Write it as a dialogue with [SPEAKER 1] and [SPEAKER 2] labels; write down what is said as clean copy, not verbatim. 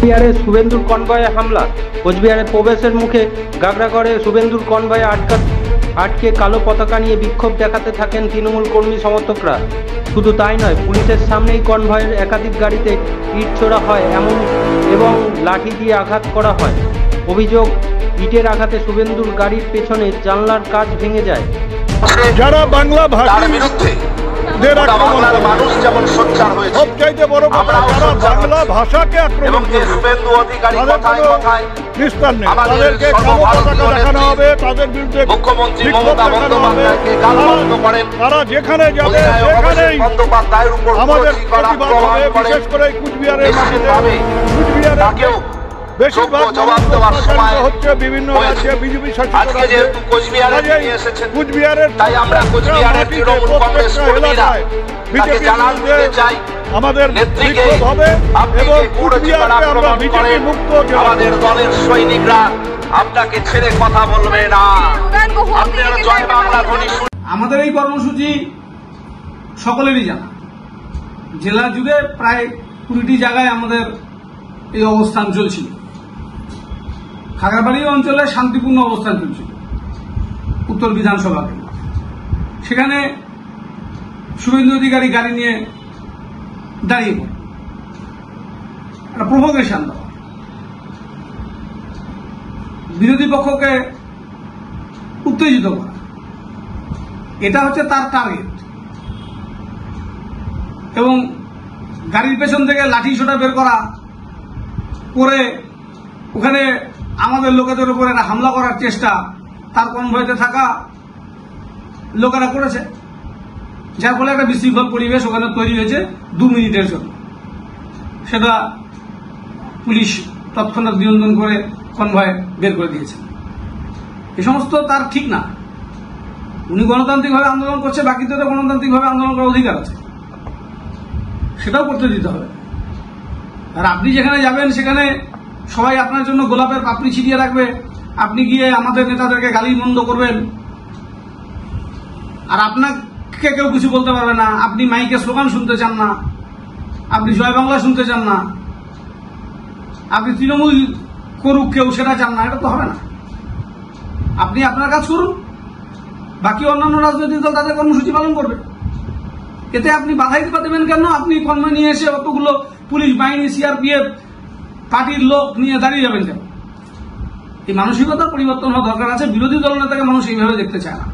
[SPEAKER 1] কোচবিহারে শুভেন্দুর কনভয়ে হামলা। কোচবিহারে প্রবেশের মুখে গাগরাগড়ে শুভেন্দুর কনভয়ে আটকে কালো পতাকা নিয়ে বিক্ষোভ দেখাতে থাকেন তৃণমূল কর্মী সমর্থকরা। শুধু তাই নয়, পুলিশের সামনেই কনভয়ের একাধিক গাড়িতে ইট ছোড়া হয় এবং লাঠি দিয়ে আঘাত করা হয়। অভিযোগ, ইটের আঘাতে শুভেন্দুর গাড়ির পেছনে জানলার কাচ ভেঙে যায়।
[SPEAKER 2] যারা বাংলা ভাষার বিরুদ্ধে মানুষ যেমন সোচ্চার হয়েছে, সবচাইতে বড় কথা যারা বাংলা ভাষাকে আক্রমণ করে শুভেন্দু অধিকারী কথায় নিস্তার নেই, তাদেরকে কালো পতাকা দেখানো হবে, তাদের বিরুদ্ধে মুখ্যমন্ত্রী মমতা বন্দ্যোপাধ্যায়কে গালমন্দ করেন। তারা যেখানে যাবে সেখানেই আমাদের প্রতিবাদ হবে। বিশেষ করে কুচবিহারের মাটিতে, কুচবিহারের বেশিরভাগ জবাব দেওয়ার সময় হচ্ছে বিভিন্ন রাজ্যে বিজেপি শাসিত রাজ্যে। কুচবিহারের তাই আমরা কুচবিহারের তৃণমূল কংগ্রেস কর্মীরা তাকে জানান দিতে চাই, আমাদের বিক্ষোভ হবে এবং কুচবিহারকে আমরা বিজেপি মুক্ত, আমাদের দলের সৈনিকরা আপনাকে ছেড়ে কথা বলবে না। আপনারা জয় বাংলা ধ্বনি।
[SPEAKER 3] আমাদের এই কর্মসূচি সকলেরই জানা, জেলা জুড়ে প্রায় 20টি জায়গায় আমাদের এই অবস্থান চলছিল। খাগড়াবাড়ি অঞ্চলে শান্তিপূর্ণ অবস্থান চলছিল উত্তর বিধানসভাতে। সেখানে শুভেন্দু অধিকারী গাড়ি নিয়ে দাঁড়িয়ে পড়ে একটা প্রভোকেশন দেওয়া, বিরোধী পক্ষকে উত্তেজিত করা, এটা হচ্ছে তার টার্গেট। এবং গাড়ির পেছন থেকে লাঠি সোটা বের করা করে ওখানে আমাদের লোকেদের উপর একটা হামলা করার চেষ্টা তার কনভয়েতে থাকা লোকেরা করেছে, যার ফলে একটা বিশৃঙ্খল পরিবেশ ওখানে তৈরি হয়েছে 2 মিনিটের জন্য। সেটা পুলিশ তৎক্ষণাৎ নিয়ন্ত্রণ করে কনভয় বের করে দিয়েছে। এই সমস্ত তার ঠিক না। উনি গণতান্ত্রিকভাবে আন্দোলন করছে, বাকিদের তো গণতান্ত্রিকভাবে আন্দোলন করার অধিকার আছে, সেটাও করতে দিতে হবে। আর আপনি যেখানে যাবেন সেখানে সবাই আপনার জন্য গোলাপের পাপড়ি ছিটিয়ে রাখবে, আপনি গিয়ে আমাদের নেতাদেরকে গালি মন্দ করবেন, আর আপনাকে কেউ কিছু বলতে পারবে না। আপনি মাইকে স্লোগান শুনতে চান না, আপনি জয় বাংলা শুনতে চান না, আপনি তৃণমূল করুক কেউ সেটা চান না, এটা তো হবে না। আপনি আপনার কাজ করুন, বাকি অন্যান্য রাজনৈতিক দল তাদের কর্মসূচি পালন করবে। এতে আপনি বাধাই দেবেন কেন? আপনি কনভয় নিয়ে এসে অতগুলো পুলিশ বাহিনী, সিআরপিএফ পার্টির লোক নিয়ে দাঁড়িয়ে যাবেন কেন? এই মানসিকতার পরিবর্তন হওয়া দরকার আছে। বিরোধী দল নেতাকে মানুষ এইভাবে দেখতে চায় না।